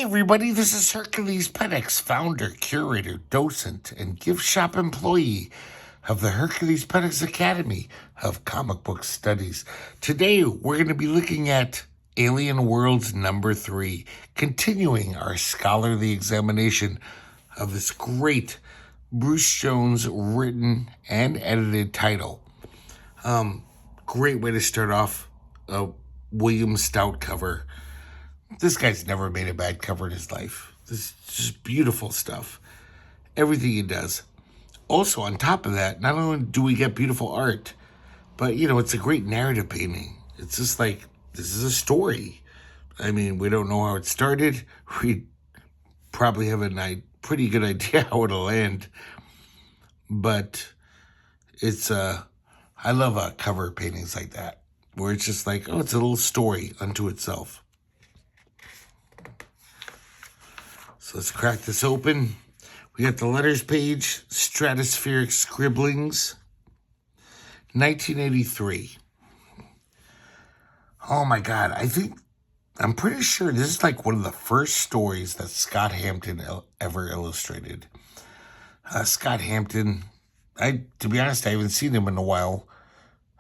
everybody, this is herculespetix, founder, curator, docent, and gift shop employee of the herculespetix Academy of Comic Book Studies. Today, we're going to be looking at Alien Worlds number 3, continuing our scholarly examination of this great Bruce Jones written and edited title. Great way to start off a William Stout cover. This guy's never made a bad cover in his life. This is just beautiful stuff. Everything he does. Also, on top of that, not only do we get beautiful art, but, it's a great narrative painting. It's just like, this is a story. I mean, we don't know how it started. We probably have a pretty good idea how it'll end. But it's, I love cover paintings like that, where it's just like, oh, it's a little story unto itself. So let's crack this open. We got the letters page, Stratospheric Scribblings, 1983. Oh my God, I'm pretty sure this is like one of the first stories that Scott Hampton ever illustrated. Scott Hampton, to be honest, I haven't seen him in a while.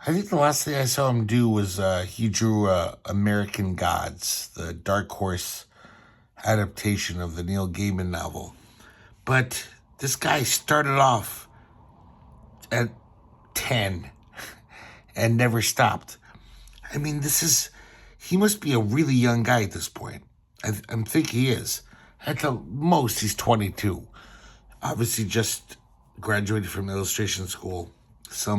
I think the last thing I saw him do was he drew American Gods, the Dark Horse adaptation of the Neil Gaiman novel. But this guy started off at 10 and never stopped. I mean, he must be a really young guy at this point. I think he is. At the most, he's 22. Obviously just graduated from illustration school. I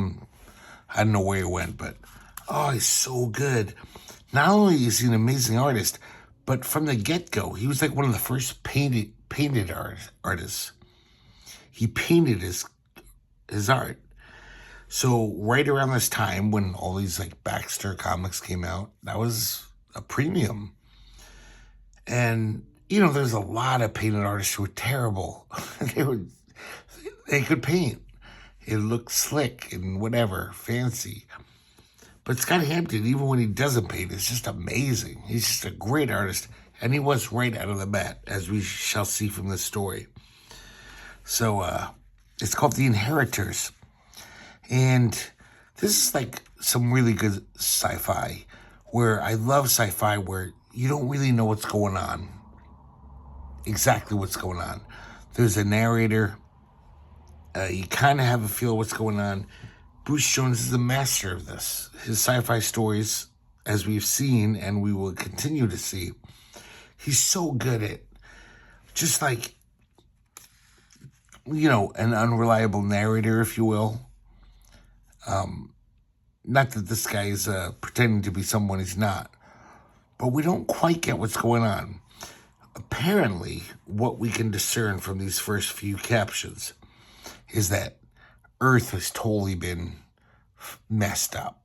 don't know where he went, but, he's so good. Not only is he an amazing artist, but from the get-go, he was like one of the first painted artists. He painted his art. So right around this time when all these like Baxter comics came out, that was a premium. And, there's a lot of painted artists who were terrible. They could paint. It looked slick and whatever, fancy. But Scott Hampton, even when he doesn't paint, is just amazing. He's just a great artist. And he was right out of the bat, as we shall see from this story. So, it's called The Inheritors. And this is like some really good sci-fi, where I love sci-fi where you don't really know what's going on. Exactly what's going on. There's a narrator. You kind of have a feel what's going on. Bruce Jones is the master of this. His sci-fi stories, as we've seen and we will continue to see, he's so good at just like, an unreliable narrator, if you will. Not that this guy is pretending to be someone he's not, but we don't quite get what's going on. Apparently, what we can discern from these first few captions is that Earth has totally been messed up.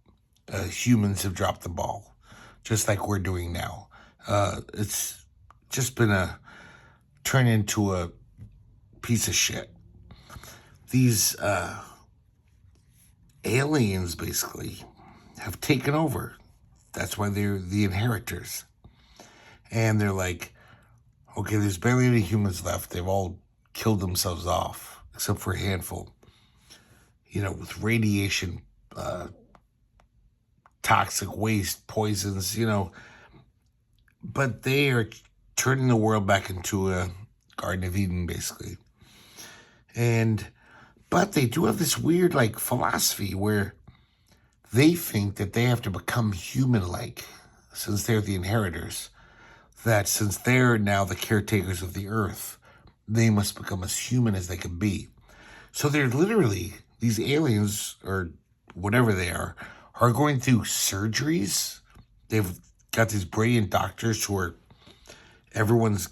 Humans have dropped the ball, just like we're doing now. It's just been turned into a piece of shit. These aliens basically have taken over. That's why they're the Inheritors. And they're like, okay, there's barely any humans left. They've all killed themselves off, except for a handful. With radiation, toxic waste, poisons, But they are turning the world back into a Garden of Eden, basically. But they do have this weird, philosophy where they think that they have to become human-like, since they're the Inheritors, that since they're now the caretakers of the Earth, they must become as human as they can be. So they're literally, these aliens, or whatever they are going through surgeries. They've got these brilliant doctors who are, everyone's,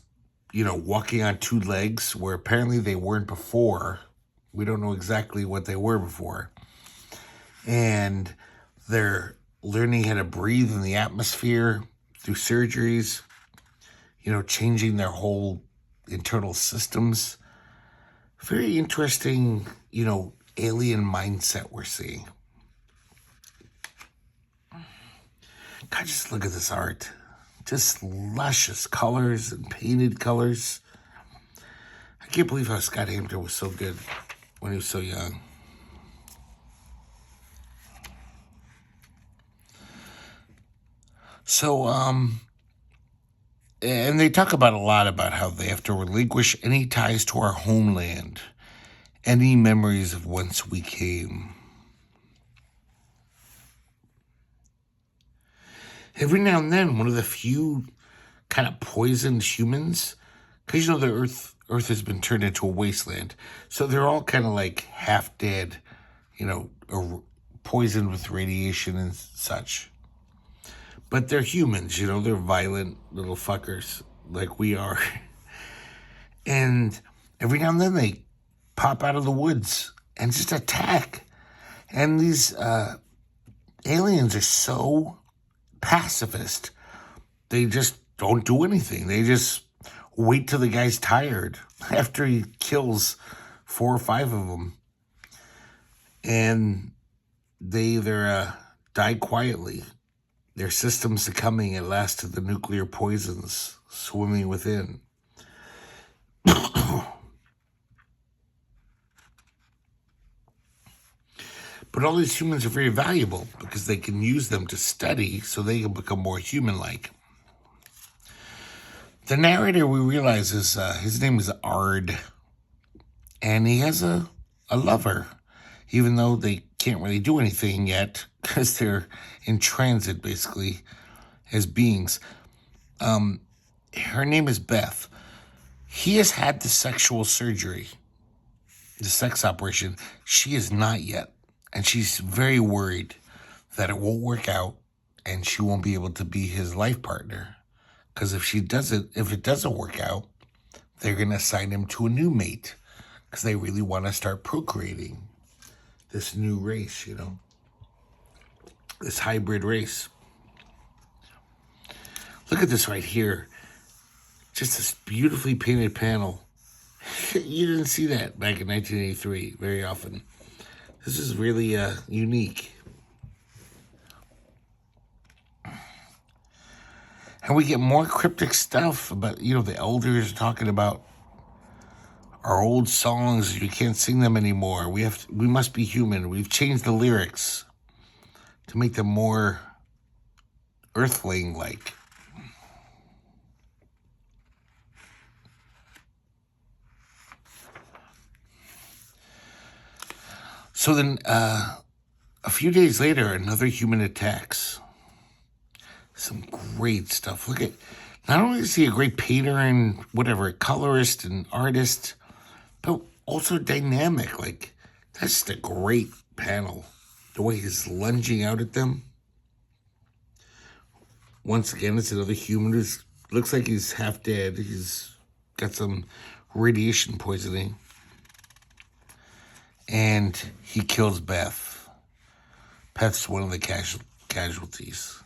walking on two legs, where apparently they weren't before. We don't know exactly what they were before. And they're learning how to breathe in the atmosphere through surgeries, changing their whole internal systems. Very interesting, alien mindset we're seeing. God, just look at this art. Just luscious colors and painted colors. I can't believe how Scott Hampton was so good when he was so young. So, and they talk about a lot about how they have to relinquish any ties to our homeland, any memories of whence we came. Every now and then, one of the few kind of poisoned humans, because you know the Earth has been turned into a wasteland, so they're all kind of like half dead, you know, or poisoned with radiation and such. But they're humans, you know, they're violent little fuckers like we are. And every now and then they pop out of the woods and just attack. And these aliens are so pacifist. They just don't do anything. They just wait till the guy's tired after he kills 4 or 5 of them. And they either die quietly, their systems succumbing at last to the nuclear poisons swimming within. But all these humans are very valuable because they can use them to study so they can become more human-like. The narrator, we realize, is his name is Ard, and he has a lover, even though they can't really do anything yet because they're in transit, basically, as beings. Her name is Beth. He has had the sexual surgery, the sex operation. She is not yet. And she's very worried that it won't work out and she won't be able to be his life partner. Because if it doesn't work out, they're going to assign him to a new mate because they really want to start procreating this new race, you know, this hybrid race. Look at this right here. Just this beautifully painted panel. You didn't see that back in 1983 very often. This is really unique. And we get more cryptic stuff about, you know, the elders talking about our old songs. You can't sing them anymore. We must be human. We've changed the lyrics to make them more earthling-like. So then, a few days later, another human attacks. Some great stuff. Look at, not only is he a great painter and whatever, colorist and artist, but also dynamic. Like, that's just a great panel. The way he's lunging out at them. Once again, it's another human who looks like he's half dead. He's got some radiation poisoning. And he kills Beth. Beth's one of the casualties.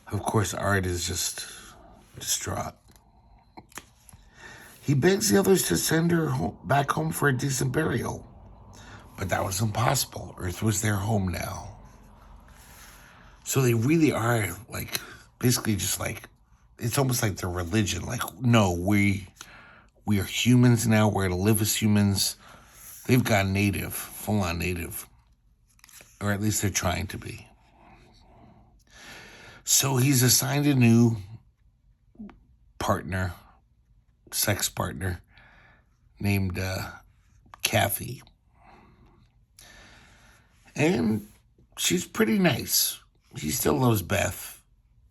Of course, Art is just distraught. He begs the others to send her back home for a decent burial. But that was impossible. Earth was their home now. So they really are, like, basically just like, it's almost like their religion. Like, no, we are humans now. We're going to live as humans. They've gone native, full-on native. Or at least they're trying to be. So he's assigned a new partner, sex partner, named Kathy. And she's pretty nice. She still loves Beth,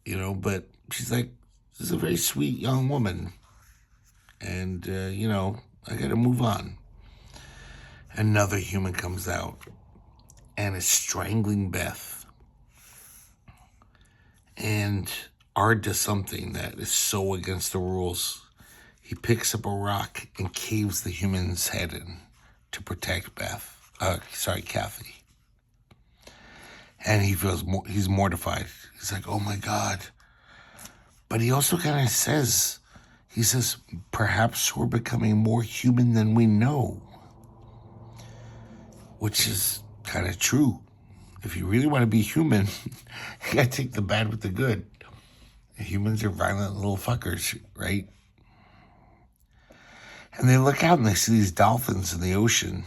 you know, but she's like, this is a very sweet young woman. And, you know, I got to move on. Another human comes out and is strangling Beth. And Ard does something that is so against the rules. He picks up a rock and caves the human's head in to protect Kathy. And he feels he's mortified. He's like, oh my God. But he also kind of says, perhaps we're becoming more human than we know. Which is kind of true. If you really want to be human, you got to take the bad with the good. Humans are violent little fuckers, right? And they look out and they see these dolphins in the ocean.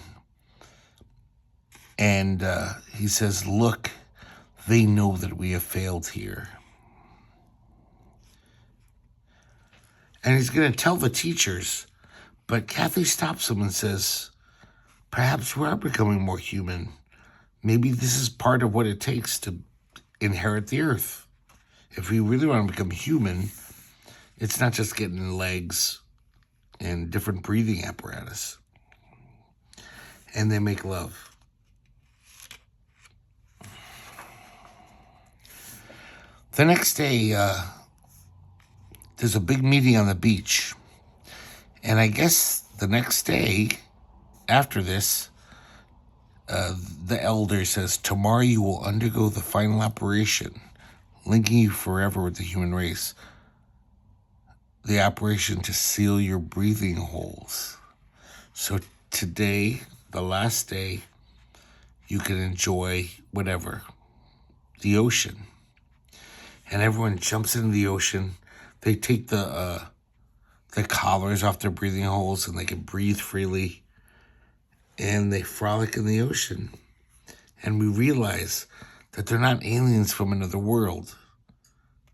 And he says, look, they know that we have failed here. And he's going to tell the teachers, but Kathy stops him and says, perhaps we are becoming more human. Maybe this is part of what it takes to inherit the earth. If we really want to become human, it's not just getting legs and different breathing apparatus. And they make love. The next day, there's a big meeting on the beach. And I guess the next day, after this, the elder says, tomorrow you will undergo the final operation, linking you forever with the human race. The operation to seal your breathing holes. So today, the last day, you can enjoy whatever, the ocean. And everyone jumps into the ocean. They take the collars off their breathing holes and they can breathe freely. And they frolic in the ocean. And we realize that they're not aliens from another world.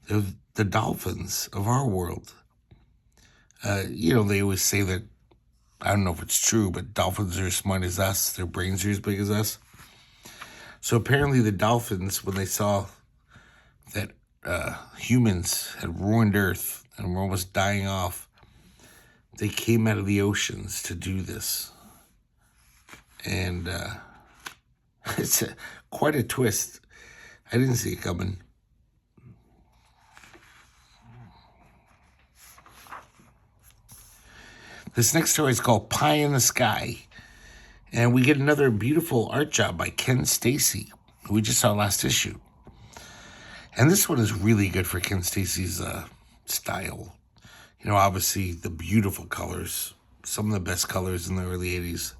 They're the dolphins of our world. They always say that, I don't know if it's true, but dolphins are as smart as us. Their brains are as big as us. So apparently the dolphins, when they saw that humans had ruined Earth and were almost dying off, they came out of the oceans to do this. And it's quite a twist. I didn't see it coming. This next story is called Pie in the Sky. And we get another beautiful art job by Ken Steacy, who we just saw last issue. And this one is really good for Ken Stacy's style. Obviously the beautiful colors, some of the best colors in the early 80s.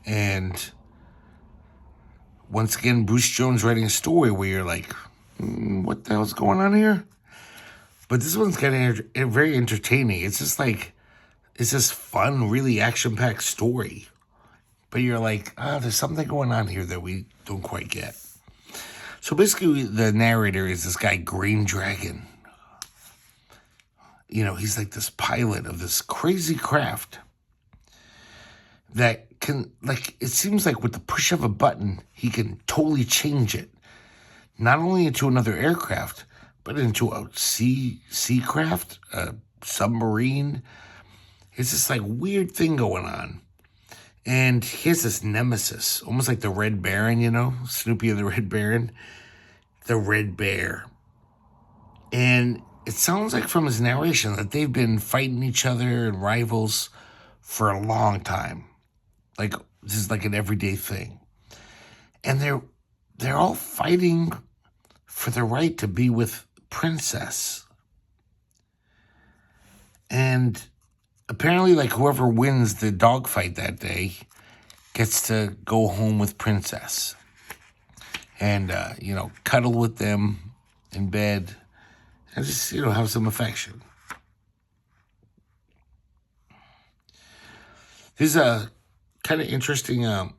And once again, Bruce Jones writing a story where you're like, what the hell's going on here? But this one's kind of very entertaining. It's just like, it's this fun, really action-packed story. But you're like, there's something going on here that we don't quite get. So basically, the narrator is this guy, Green Dragon. He's like this pilot of this crazy craft that can, it seems like with the push of a button, he can totally change it. Not only into another aircraft, but into a sea craft, a submarine. It's this weird thing going on. And he has this nemesis, almost like the Red Baron, Snoopy and the Red Baron. The Red Bear. And it sounds like from his narration that they've been fighting each other and rivals for a long time. This is like an everyday thing. And they're all fighting for the right to be with Princess. And apparently, whoever wins the dogfight that day gets to go home with Princess. And, cuddle with them in bed and just, have some affection. There's a kind of interesting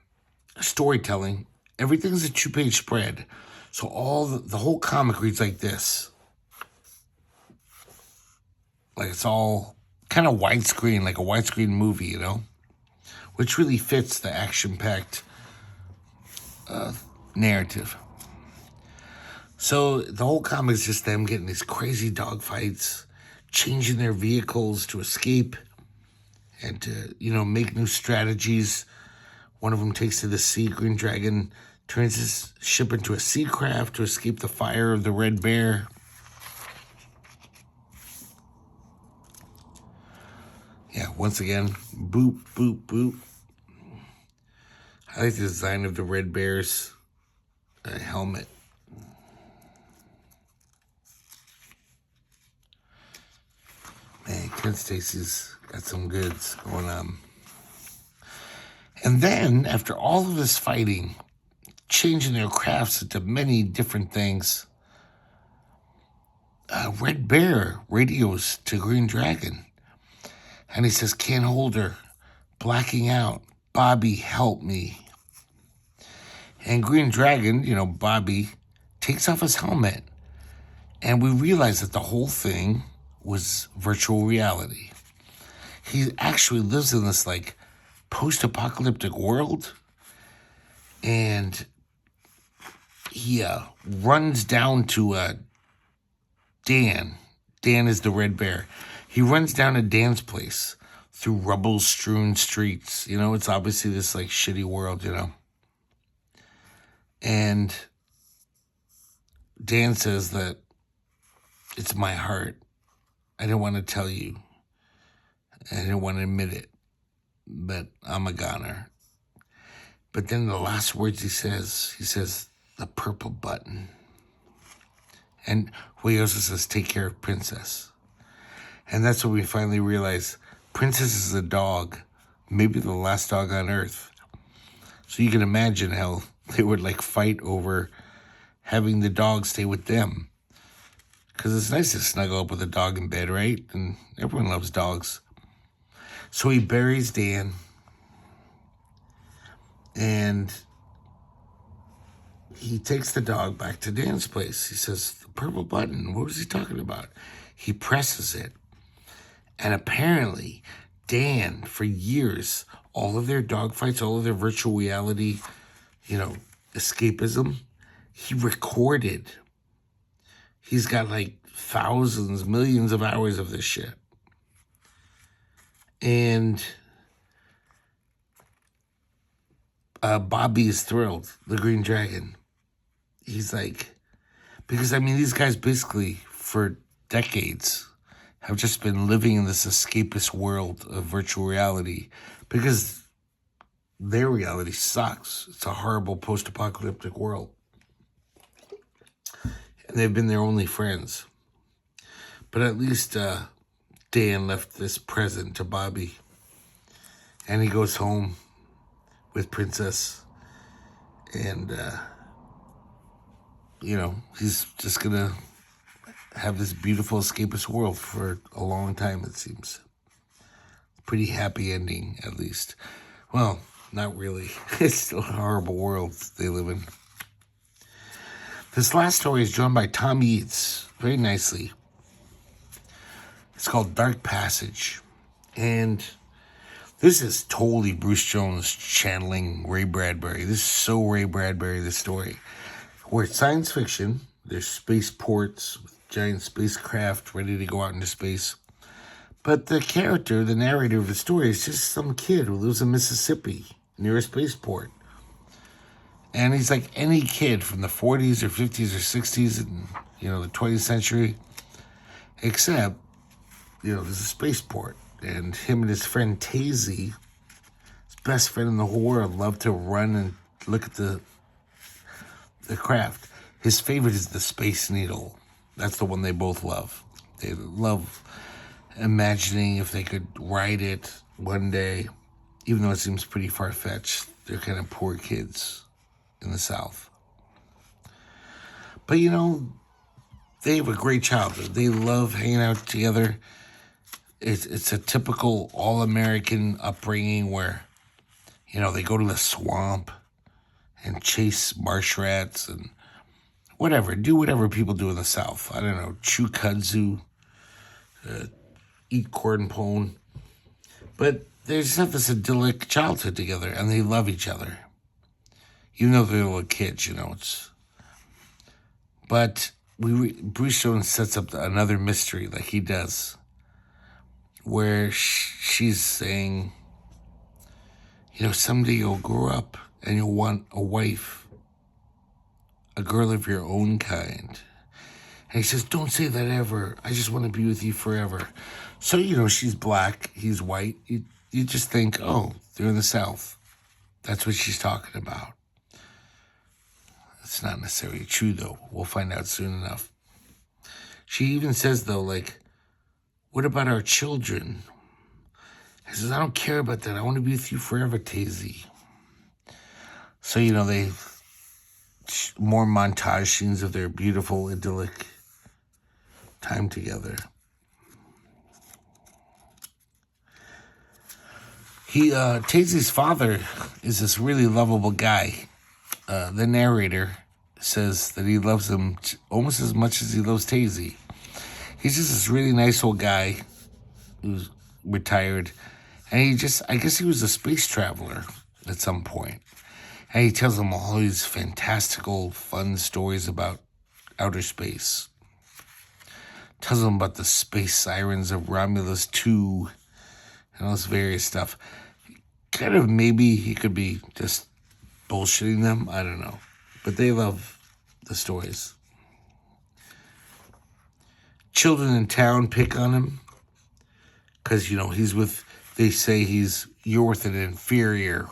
storytelling. Everything's a 2-page spread. So the whole comic reads like this. It's all kind of widescreen, like a widescreen movie, which really fits the action-packed narrative. So the whole comic is just them getting these crazy dogfights, changing their vehicles to escape and to, make new strategies. One of them takes to the sea. Green Dragon turns his ship into a sea craft to escape the fire of the Red Bear. Yeah, once again, boop, boop, boop. I like the design of the Red Bear's helmet. Man, Ken Stacy's got some goods going on. And then, after all of this fighting, changing their crafts into many different things, Red Bear radios to Green Dragon. And he says, can't hold her, blacking out. Bobby, help me. And Green Dragon, Bobby, takes off his helmet. And we realize that the whole thing was virtual reality. He actually lives in this, post-apocalyptic world. And he runs down to Dan. Dan is the Red Bear. He runs down to Dan's place through rubble-strewn streets. It's obviously this, shitty world, And Dan says that it's my heart. I didn't want to tell you. I didn't want to admit it. But I'm a goner. But then the last words he says, the purple button. And he also says, take care of Princess. And that's when we finally realize Princess is a dog, maybe the last dog on Earth. So you can imagine how they would fight over having the dog stay with them. Because it's nice to snuggle up with a dog in bed, right? And everyone loves dogs. So he buries Dan. And he takes the dog back to Dan's place. He says, the purple button, what was he talking about? He presses it. And apparently, Dan, for years, all of their dog fights, all of their virtual reality, escapism, he recorded. He's got thousands, millions of hours of this shit. And Bobby is thrilled, the Green Dragon. He's because these guys basically for decades have just been living in this escapist world of virtual reality because their reality sucks. It's a horrible post-apocalyptic world. And they've been their only friends. But at least Dan left this present to Bobby. And he goes home with Princess. And, he's just going to have this beautiful escapist world for a long time, it seems. Pretty happy ending, at least. Well, not really. It's still a horrible world they live in. This last story is drawn by Tom Yeates, very nicely. It's called Dark Passage. And this is totally Bruce Jones channeling Ray Bradbury. This is so Ray Bradbury, this story. Where it's science fiction, there's spaceports with giant spacecraft ready to go out into space. But the character, the narrator of the story, is just some kid who lives in Mississippi near a spaceport. And he's like any kid from the 40s or 50s or 60s in, the 20th century. Except, there's a spaceport. And him and his friend Tazy, his best friend in the whole world, love to run and look at the craft. His favorite is the Space Needle. That's the one they both love. They love imagining if they could ride it one day, even though it seems pretty far-fetched. They're kind of poor kids in the South. But, they have a great childhood. They love hanging out together. It's a typical all-American upbringing where, they go to the swamp and chase marsh rats and do whatever people do in the South. I don't know, chew kudzu, eat corn pone. But they just have this idyllic childhood together, and they love each other. Even though they're little kids, But Bruce Jones sets up another mystery, like he does, where she's saying, someday you'll grow up and you'll want a wife, a girl of your own kind. And he says, don't say that ever. I just want to be with you forever. So, she's black, he's white. You just think, oh, they're in the South. That's what she's talking about. It's not necessarily true, though. We'll find out soon enough. She even says, though, what about our children? He says, I don't care about that. I want to be with you forever, Tazy. So, they more montage scenes of their beautiful, idyllic time together. Taisy's father is this really lovable guy. The narrator says that he loves him almost as much as he loves Taisy. He's just this really nice old guy who's retired. And I guess he was a space traveler at some point. And he tells them all these fantastical, fun stories about outer space. Tells them about the space sirens of Romulus 2 and all this various stuff. Kind of maybe he could be just bullshitting them. I don't know. But they love the stories. Children in town pick on him because, they say you're with an inferior.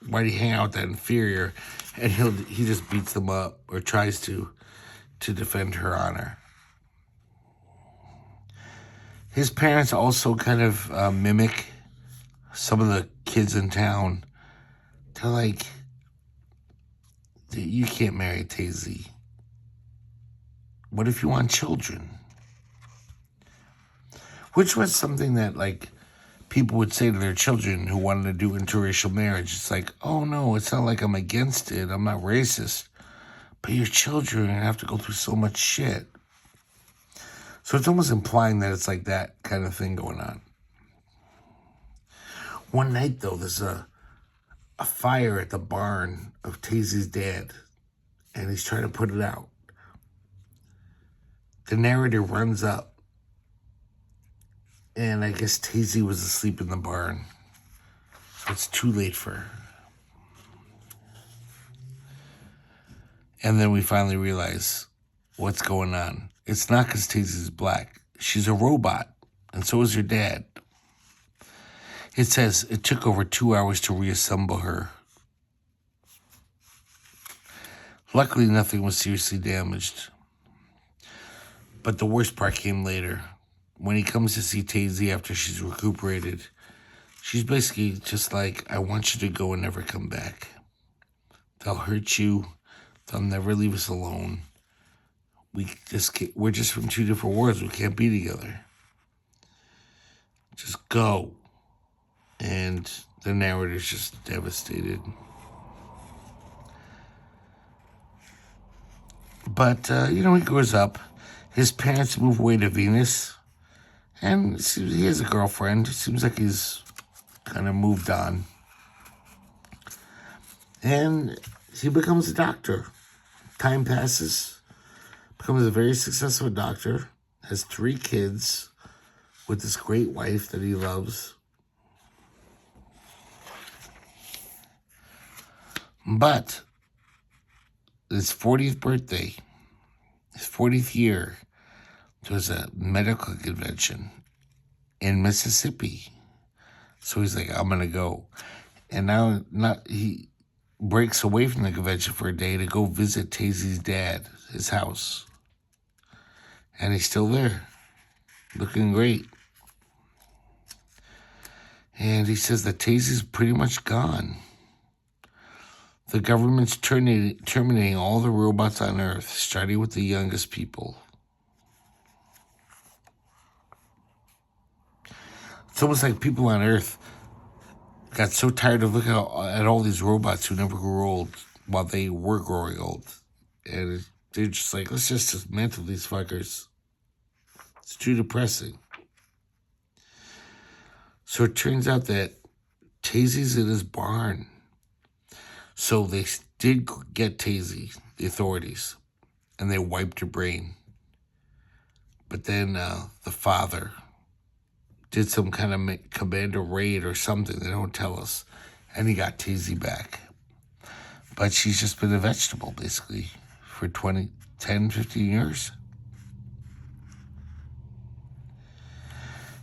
Why do you hang out with that inferior? And he just beats them up or tries to defend her honor. His parents also kind of mimic some of the kids in town. They're like, you can't marry Taisy. What if you want children? Which was something that, people would say to their children who wanted to do interracial marriage. It's like, oh, no, it's not like I'm against it. I'm not racist. But your children have to go through so much shit. So it's almost implying that it's like that kind of thing going on. One night, though, there's a fire at the barn of Taisy's dad, and he's trying to put it out. The narrator runs up, and I guess Taisy was asleep in the barn. So it's too late for her. And then we finally realize what's going on. It's not because Taisy's black. She's a robot, and so is her dad. It says it took over 2 hours to reassemble her. Luckily, nothing was seriously damaged. But the worst part came later. When he comes to see Taisy after she's recuperated, she's basically just like, I want you to go and never come back. They'll hurt you. They'll never leave us alone. We're just from two different worlds. We can't be together. Just go. And the narrator's just devastated. But, he grows up. His parents move away to Venus. And he has a girlfriend. It seems like he's kind of moved on. And he becomes a doctor. Time passes. Becomes a very successful doctor. Has 3 kids with this great wife that he loves. But his 40th birthday, his 40th year, there was a medical convention in Mississippi. So he's like, I'm going to go. And now he breaks away from the convention for a day to go visit Taisy's dad, his house. And he's still there, looking great. And he says that Taisy's pretty much gone. The government's terminating all the robots on Earth, starting with the youngest people. It's almost like people on Earth got so tired of looking at all these robots who never grew old while they were growing old. And they're just like, let's just dismantle these fuckers. It's too depressing. So it turns out that Taisy's in his barn. So they did get Taisy, the authorities, and they wiped her brain. But then the father did some kind of commander raid or something. They don't tell us. And he got Taisy back. But she's just been a vegetable, basically, for 10, 15 years.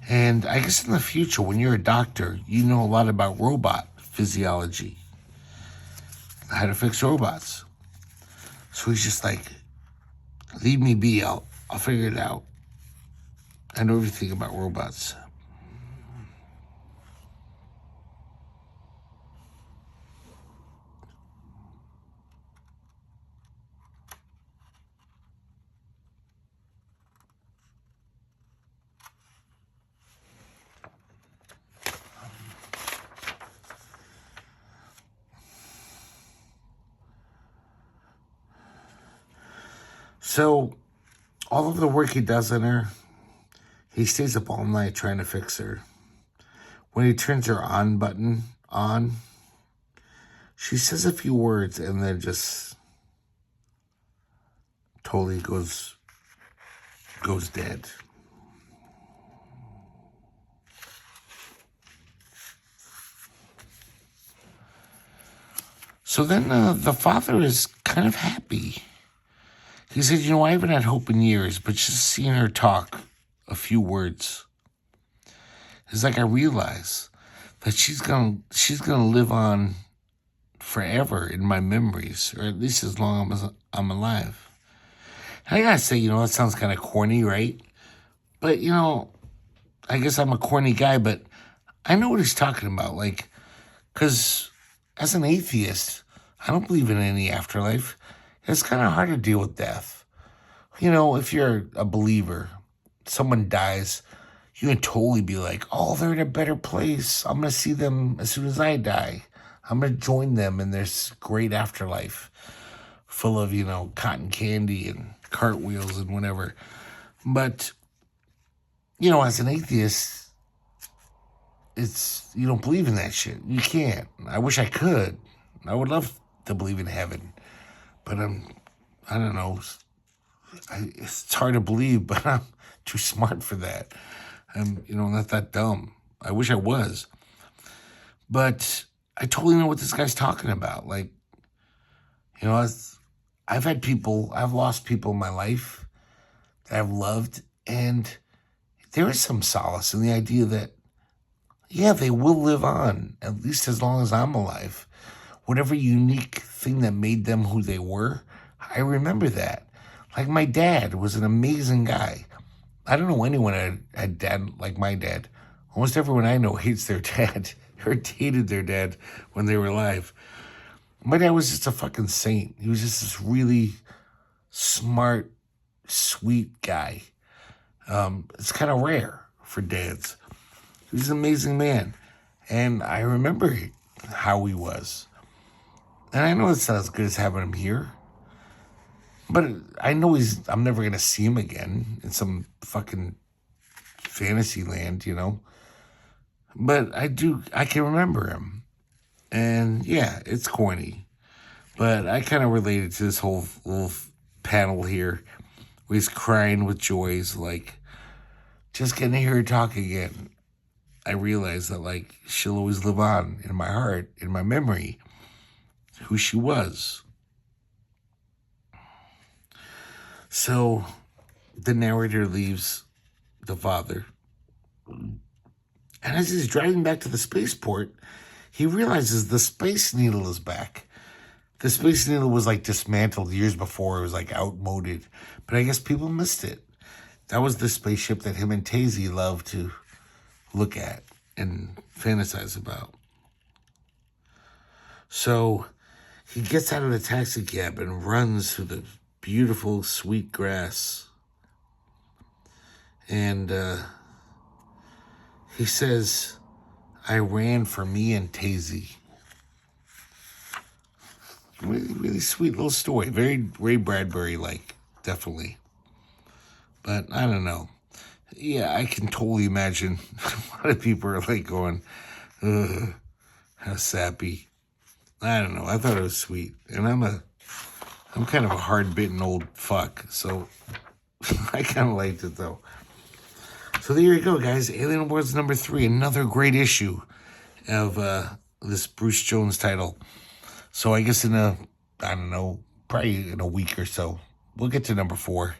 And I guess in the future, when you're a doctor, you know a lot about robot physiology, how to fix robots. So he's just like, leave me be, I'll figure it out. I know everything about robots. So all of the work he does on her, he stays up all night trying to fix her. When he turns her on button on, she says a few words and then just totally goes dead. So then the father is kind of happy. He said, I haven't had hope in years, but just seeing her talk a few words, it's like I realize that she's gonna live on forever in my memories, or at least as long as I'm alive. And I gotta say, that sounds kind of corny, right? But, I guess I'm a corny guy, but I know what he's talking about. Like, because as an atheist, I don't believe in any afterlife. It's kind of hard to deal with death. If you're a believer, someone dies, you can totally be like, oh, they're in a better place. I'm going to see them as soon as I die. I'm going to join them in this great afterlife full of, cotton candy and cartwheels and whatever. But, as an atheist, you don't believe in that shit. You can't. I wish I could. I would love to believe in heaven. But I don't know. It's hard to believe, but I'm too smart for that. I'm, not that dumb. I wish I was. But I totally know what this guy's talking about. Like, I've lost people in my life that I've loved, and there is some solace in the idea that, yeah, they will live on, at least as long as I'm alive. Whatever unique thing that made them who they were, I remember that. Like, my dad was an amazing guy. I don't know anyone that had dad like my dad. Almost everyone I know hates their dad or hated their dad when they were alive. My dad was just a fucking saint. He was just this really smart, sweet guy. It's kind of rare for dads. He was an amazing man. And I remember how he was. And I know it's not as good as having him here. But I know I'm never going to see him again in some fucking fantasy land, But I can remember him. And yeah, it's corny. But I kind of related to this whole little panel here where he's crying with joy. He's like, just getting to hear her talk again. I realize that, like, she'll always live on in my heart, in my memory, who she was. So the narrator leaves the father. And as he's driving back to the spaceport, he realizes the Space Needle is back. The Space Needle was, like, dismantled years before. It was, like, outmoded. But I guess people missed it. That was the spaceship that him and Tazy loved to look at and fantasize about. So he gets out of the taxi cab and runs through the beautiful, sweet grass. And he says, I ran for me and Tazy. Really, really sweet little story. Very Ray Bradbury-like, definitely. But I don't know. Yeah, I can totally imagine a lot of people are like going, ugh, how sappy. I don't know. I thought it was sweet. And I'm kind of a hard-bitten old fuck, so I kind of liked it, though. So there you go, guys. Alien Awards number 3, another great issue of this Bruce Jones title. So I guess probably in a week or so, we'll get to number 4.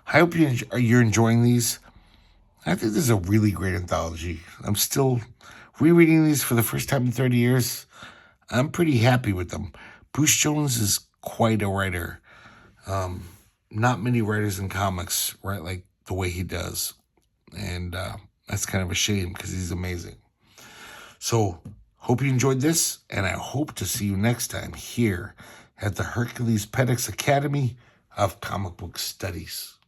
I hope you're enjoying these. I think this is a really great anthology. I'm still rereading these for the first time in 30 years. I'm pretty happy with them. Bruce Jones is quite a writer. Not many writers in comics write like the way he does. And that's kind of a shame because he's amazing. So, hope you enjoyed this, and I hope to see you next time here at the herculespetix Academy of Comic Book Studies.